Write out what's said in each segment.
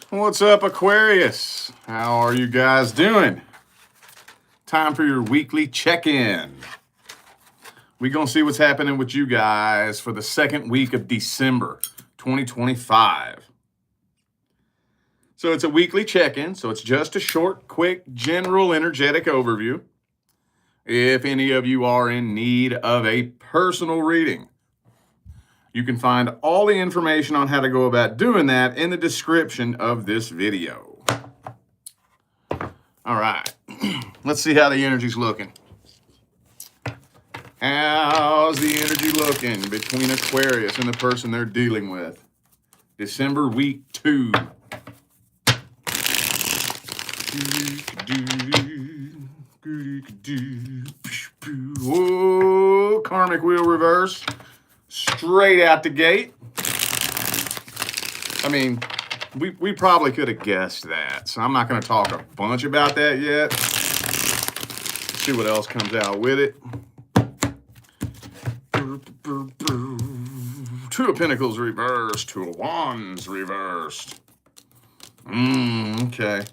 What's up, Aquarius? How are you guys doing? Time for your weekly check-in. We're going to see what's happening with you guys for the second week of December 2025. So it's a weekly check-in, so it's just a short, quick, general, energetic overview. If any of you are in need of a personal reading, you can find all the information on how to go about doing that in the description of this video. All right, let's see how the energy's looking. How's the energy looking between Aquarius and the person they're dealing with? December week 2. Whoa, karmic wheel reverse. Straight out the gate. I mean, we probably could have guessed that, so I'm not going to talk a bunch about that yet. See what else comes out with it. Two of Pentacles reversed, Two of Wands reversed. Okay.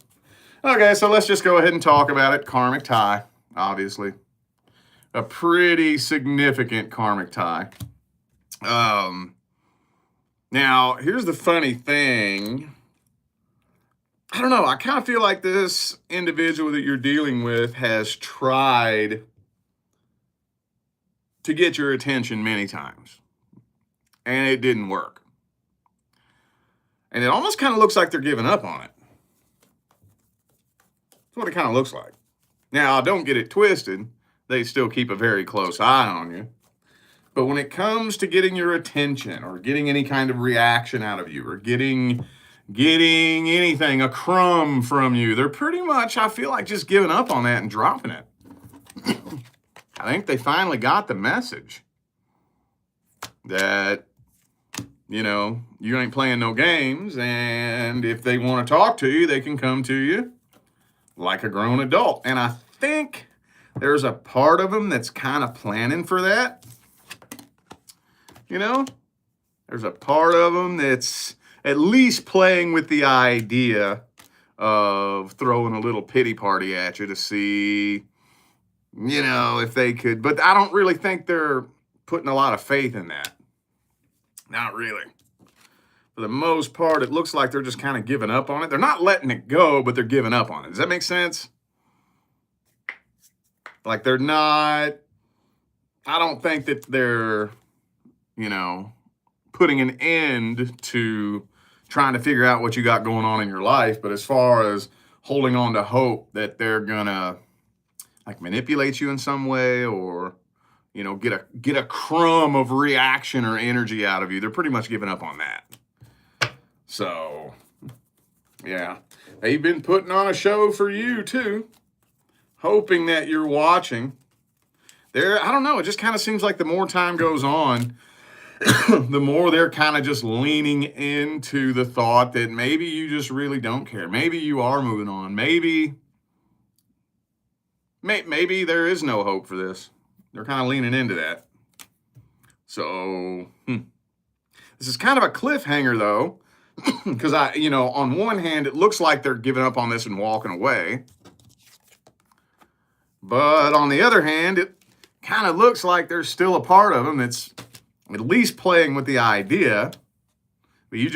Okay, so let's just go ahead and talk about it. Karmic tie, obviously. A pretty significant karmic tie. Now, here's the funny thing. I don't know. I kind of feel like this individual that you're dealing with has tried to get your attention many times, and it didn't work. And it almost kind of looks like they're giving up on it. That's what it kind of looks like. Now, don't get it twisted. They still keep a very close eye on you. But when it comes to getting your attention or getting any kind of reaction out of you or getting anything, a crumb from you, they're pretty much, I feel like, just giving up on that and dropping it. I think they finally got the message that, you ain't playing no games, and if they want to talk to you, they can come to you like a grown adult. And I think there's a part of them that's kind of planning for that. There's a part of them that's at least playing with the idea of throwing a little pity party at you to see, if they could. But I don't really think they're putting a lot of faith in that. Not really. For the most part, it looks like they're just kind of giving up on it. They're not letting it go, but they're giving up on it. Does that make sense? Like they're not, I don't think that they're, putting an end to trying to figure out what you got going on in your life. But as far as holding on to hope that they're gonna like manipulate you in some way or, get a crumb of reaction or energy out of you, they're pretty much giving up on that. So, yeah, they've been putting on a show for you too, hoping that you're watching. I don't know, it just kind of seems like the more time goes on, the more they're kind of just leaning into the thought that maybe you just really don't care. Maybe you are moving on. Maybe there is no hope for this. They're kind of leaning into that. So, this is kind of a cliffhanger though, because on one hand, it looks like they're giving up on this and walking away. But on the other hand, it kind of looks like there's still a part of them that's at least playing with the idea, but you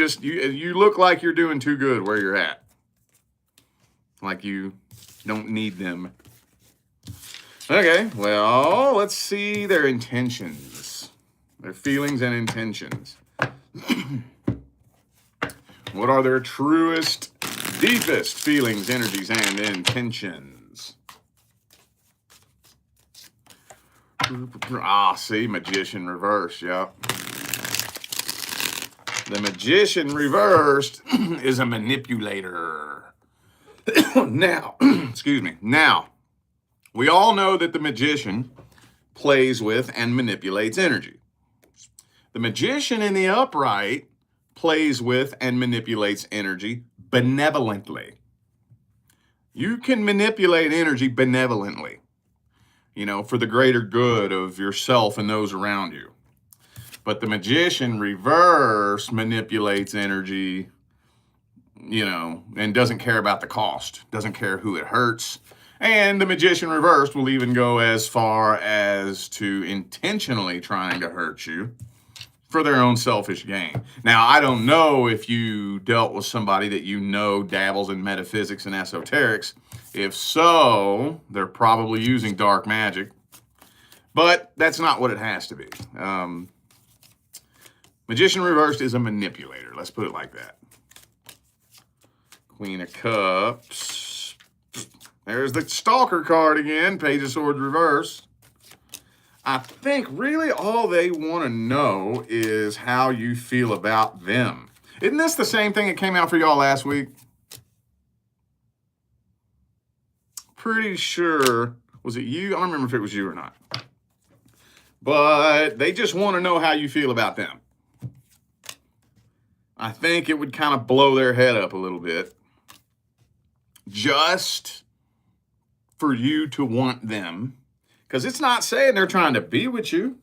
look like you're doing too good where you're at. Like you don't need them. Okay, well, let's see their intentions, their feelings and intentions. What are their truest, deepest feelings, energies, and intentions? See, Magician reversed, yeah. The Magician reversed is a manipulator. Now, excuse me. Now, we all know that the Magician plays with and manipulates energy. The Magician in the upright plays with and manipulates energy benevolently. You can manipulate energy benevolently, for the greater good of yourself and those around you. But the Magician reverse manipulates energy and doesn't care about the cost, doesn't care who it hurts. And the magician reversed will even go as far as to intentionally trying to hurt you for their own selfish gain. Now, I don't know if you dealt with somebody that dabbles in metaphysics and esoterics. If so, they're probably using dark magic. But that's not what it has to be. Magician reversed is a manipulator. Let's put it like that. Queen of Cups. There's the Stalker card again. Page of Swords reverse. I think really all they want to know is how you feel about them. Isn't this the same thing that came out for y'all last week? Pretty sure. Was it you? I don't remember if it was you or not. But they just want to know how you feel about them. I think it would kind of blow their head up a little bit. Just for you to want them. Because it's not saying they're trying to be with you.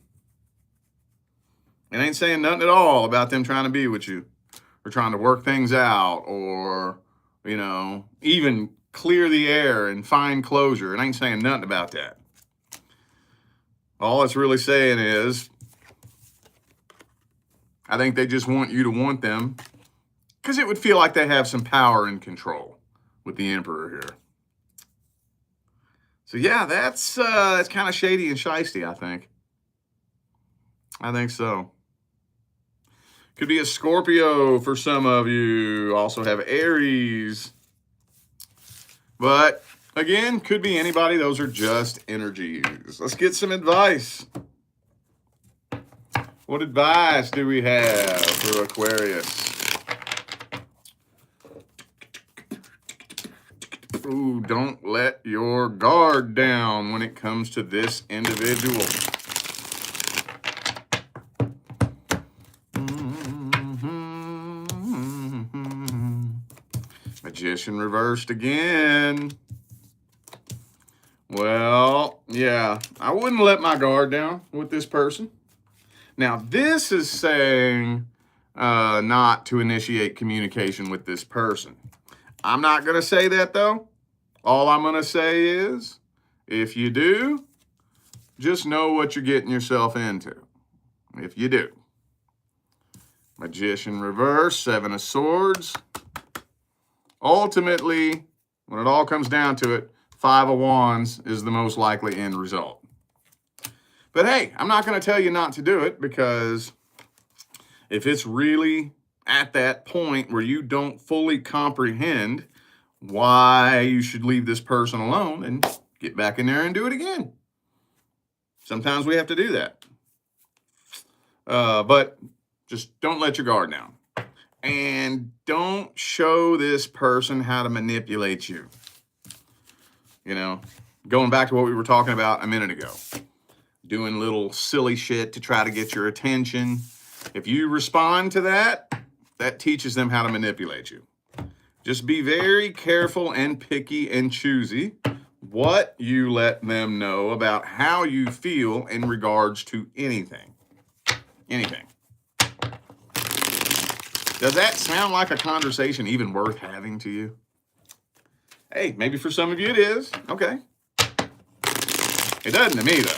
It ain't saying nothing at all about them trying to be with you. Or trying to work things out. Or, even clear the air and find closure. It ain't saying nothing about that. All it's really saying is, I think they just want you to want them. Because it would feel like they have some power and control with the Emperor here. So yeah, that's kind of shady and shisty, I think. I think so. Could be a Scorpio for some of you. Also have Aries. But again, could be anybody. Those are just energies. Let's get some advice. What advice do we have for Aquarius? Ooh, don't let your guard down when it comes to this individual. Magician reversed again. Well, yeah, I wouldn't let my guard down with this person. Now, this is saying not to initiate communication with this person. I'm not going to say that, though. All I'm going to say is, if you do, just know what you're getting yourself into. If you do. Magician reverse, 7 of Swords. Ultimately, when it all comes down to it, 5 of Wands is the most likely end result. But hey, I'm not going to tell you not to do it, because if it's really at that point where you don't fully comprehend why you should leave this person alone, and get back in there and do it again. Sometimes we have to do that. But just don't let your guard down. And don't show this person how to manipulate you. Going back to what we were talking about a minute ago. Doing little silly shit to try to get your attention. If you respond to that, that teaches them how to manipulate you. Just be very careful and picky and choosy what you let them know about how you feel in regards to anything. Anything. Does that sound like a conversation even worth having to you? Hey, maybe for some of you it is. Okay. It doesn't to me, though.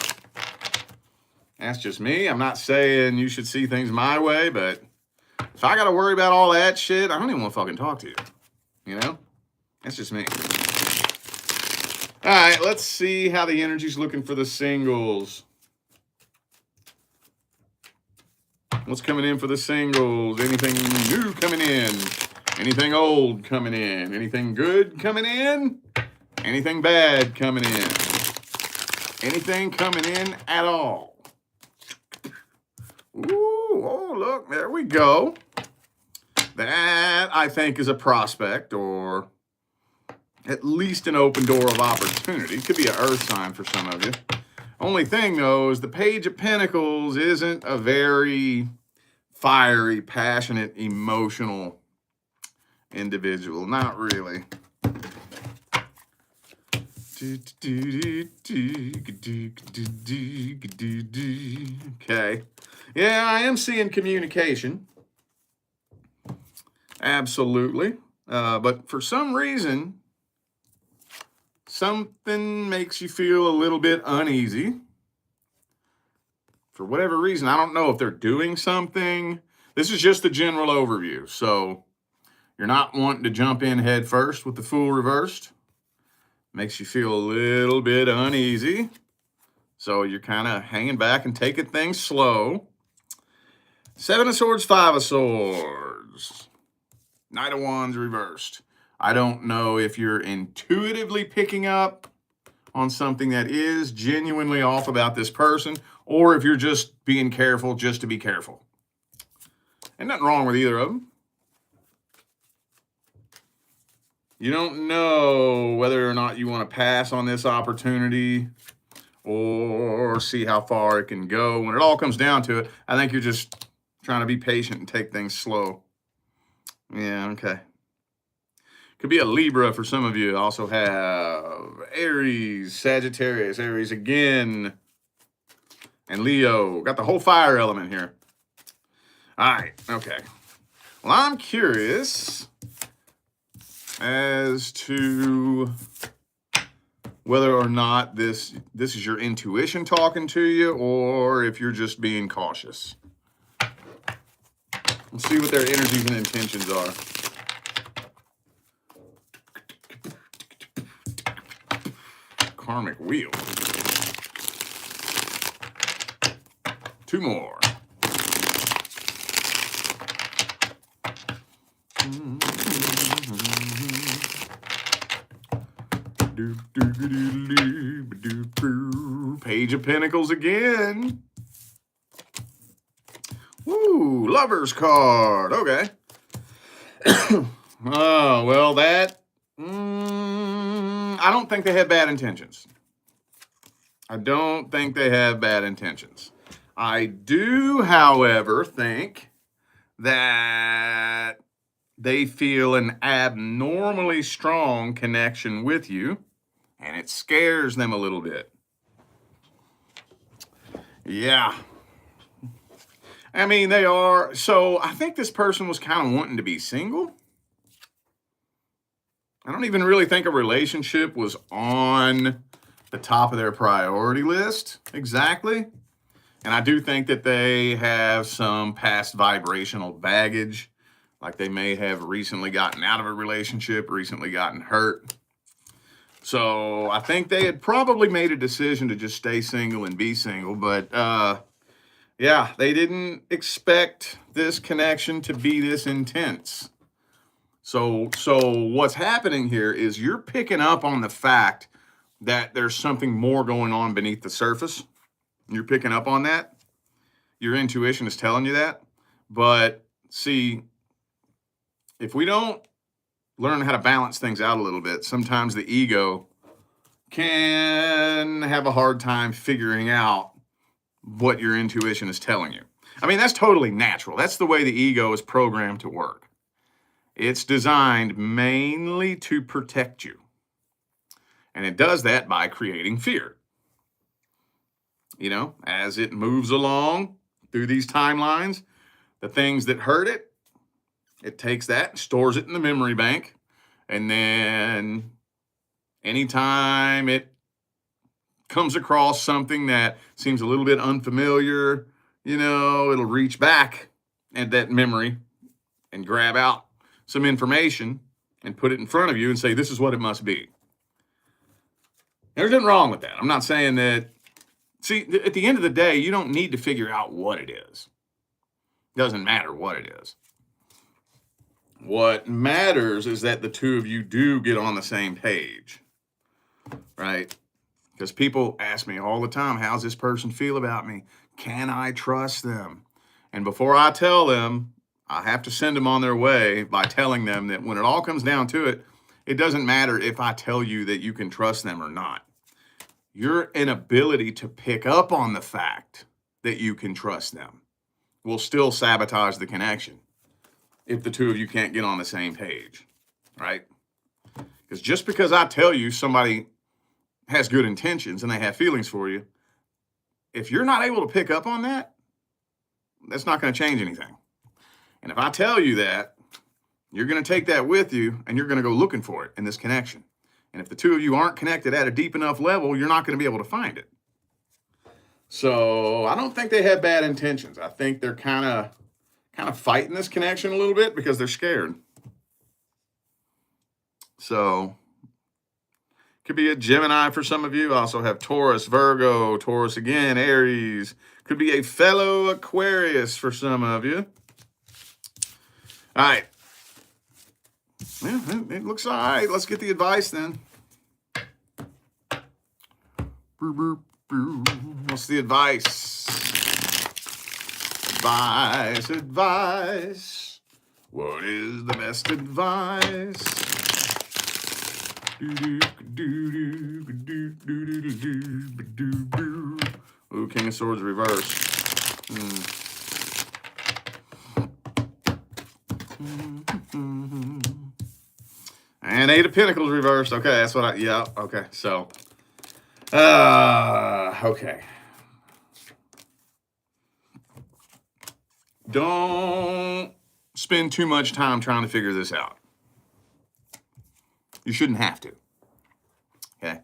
That's just me. I'm not saying you should see things my way, but if I got to worry about all that shit, I don't even want to fucking talk to you. That's just me. All right, let's see how the energy's looking for the singles. What's coming in for the singles? Anything new coming in? Anything old coming in? Anything good coming in? Anything bad coming in? Anything coming in at all? Ooh, oh, look, there we go. That, I think, is a prospect, or at least an open door of opportunity. Could be an earth sign for some of you. Only thing, though, is the Page of Pentacles isn't a very fiery, passionate, emotional individual. Not really. Okay. Yeah, I am seeing communication. Absolutely. But for some reason, something makes you feel a little bit uneasy. For whatever reason, I don't know if they're doing something. This is just the general overview. So you're not wanting to jump in head first with the Fool reversed. Makes you feel a little bit uneasy. So you're kind of hanging back and taking things slow. 7 of Swords, 5 of Swords. Knight of Wands reversed. I don't know if you're intuitively picking up on something that is genuinely off about this person, or if you're just being careful just to be careful. And nothing wrong with either of them. You don't know whether or not you want to pass on this opportunity or see how far it can go. When it all comes down to it, I think you're just trying to be patient and take things slow. Yeah, okay. Could be a Libra for some of you. Also have Aries, Sagittarius, Aries again, and Leo. Got the whole fire element here. All right, okay. Well, I'm curious as to whether or not this is your intuition talking to you, or if you're just being cautious. Let's see what their energies and intentions are. Karmic wheel. 2 more. Page of Pentacles again. Woo, Lover's card. Okay. Oh, well, that... I don't think they have bad intentions. I don't think they have bad intentions. I do, however, think that they feel an abnormally strong connection with you, and it scares them a little bit. Yeah. I mean, they are. So I think this person was kind of wanting to be single. I don't even really think a relationship was on the top of their priority list exactly. And I do think that they have some past vibrational baggage, like they may have recently gotten out of a relationship, recently gotten hurt. So I think they had probably made a decision to just stay single and be single. But yeah, they didn't expect this connection to be this intense. So what's happening here is you're picking up on the fact that there's something more going on beneath the surface. You're picking up on that. Your intuition is telling you that. But see, if we don't learn how to balance things out a little bit, sometimes the ego can have a hard time figuring out what your intuition is telling you. I mean, that's totally natural. That's the way the ego is programmed to work. It's designed mainly to protect you. And it does that by creating fear. You know, as it moves along through these timelines, the things that hurt it, it takes that and stores it in the memory bank. And then anytime it comes across something that seems a little bit unfamiliar, you know, it'll reach back at that memory and grab out some information and put it in front of you and say, this is what it must be. There's nothing wrong with that. I'm not saying that. See, at the end of the day, you don't need to figure out what it is. It doesn't matter what it is. What matters is that the two of you do get on the same page, right? Because people ask me all the time, how's this person feel about me? Can I trust them? And before I tell them, I have to send them on their way by telling them that when it all comes down to it, it doesn't matter if I tell you that you can trust them or not. Your inability to pick up on the fact that you can trust them will still sabotage the connection if the two of you can't get on the same page, right? Because just because I tell you somebody has good intentions and they have feelings for you, if you're not able to pick up on that, that's not going to change anything. And if I tell you that, You're going to take that with you and you're going to go looking for it in this connection. And if the two of you aren't connected at a deep enough level, you're not going to be able to find it. So I don't think they have bad intentions. I think they're kind of fighting this connection a little bit because they're scared. So could be a Gemini for some of you. I also have Taurus, Virgo, Taurus again, Aries. Could be a fellow Aquarius for some of you. All right. Yeah, it looks all right. Let's get the advice then. What's the advice? Advice. What is the best advice? Ooh, King of Swords reverse. And Eight of Pentacles reversed. Okay, that's what yeah, okay, so. Okay. Don't spend too much time trying to figure this out. You shouldn't have to. Okay?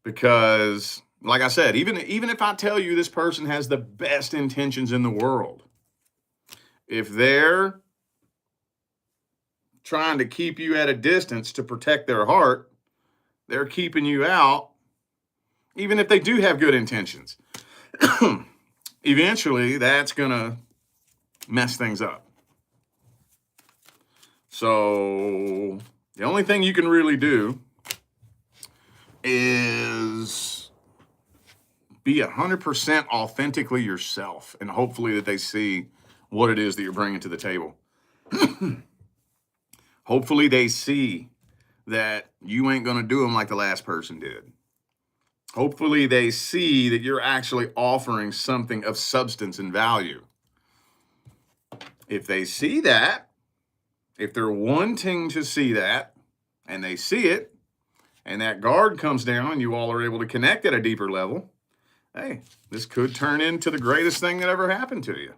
Because, like I said, even if I tell you this person has the best intentions in the world, if they're trying to keep you at a distance to protect their heart, they're keeping you out, even if they do have good intentions. Eventually, that's going to mess things up. So the only thing you can really do is be 100% authentically yourself, and hopefully that they see what it is that you're bringing to the table. Hopefully they see that you ain't going to do them like the last person did. Hopefully they see that you're actually offering something of substance and value. If they see that, if they're wanting to see that, and they see it, and that guard comes down and you all are able to connect at a deeper level, hey, this could turn into the greatest thing that ever happened to you.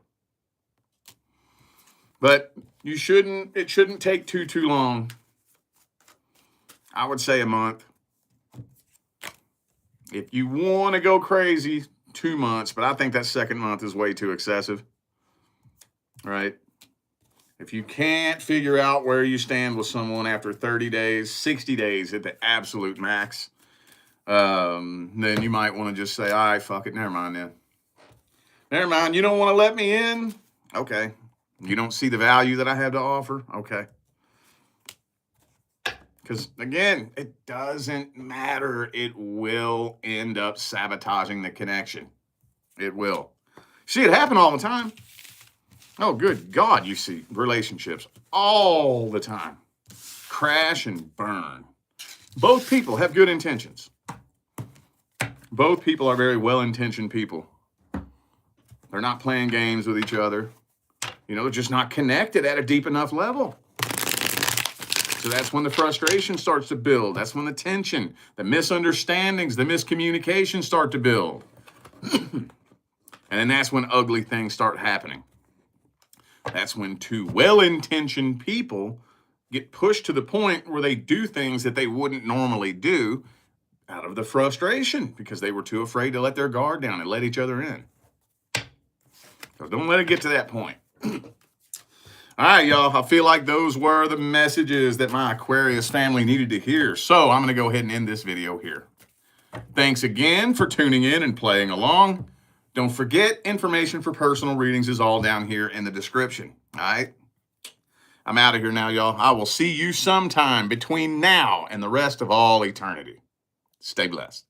But it shouldn't take too long. I would say a month. If you want to go crazy, 2 months, but I think that second month is way too excessive, right? If you can't figure out where you stand with someone after 30 days, 60 days at the absolute max, then you might want to just say, all right, fuck it, never mind then. Never mind, you don't want to let me in? Okay. You don't see the value that I have to offer? Okay. Because, again, it doesn't matter. It will end up sabotaging the connection. It will. See it happen all the time. Oh, good God, you see relationships all the time crash and burn. Both people have good intentions. Both people are very well-intentioned people. They're not playing games with each other. You know, they're just not connected at a deep enough level. So that's when the frustration starts to build. That's when the tension, the misunderstandings, the miscommunication start to build. And then that's when ugly things start happening. That's when two well-intentioned people get pushed to the point where they do things that they wouldn't normally do out of the frustration because they were too afraid to let their guard down and let each other in. So don't let it get to that point. All right, y'all, I feel like those were the messages that my Aquarius family needed to hear. So I'm going to go ahead and end this video here. Thanks again for tuning in and playing along. Don't forget, information for personal readings is all down here in the description. All right? I'm out of here now, y'all. I will see you sometime between now and the rest of all eternity. Stay blessed.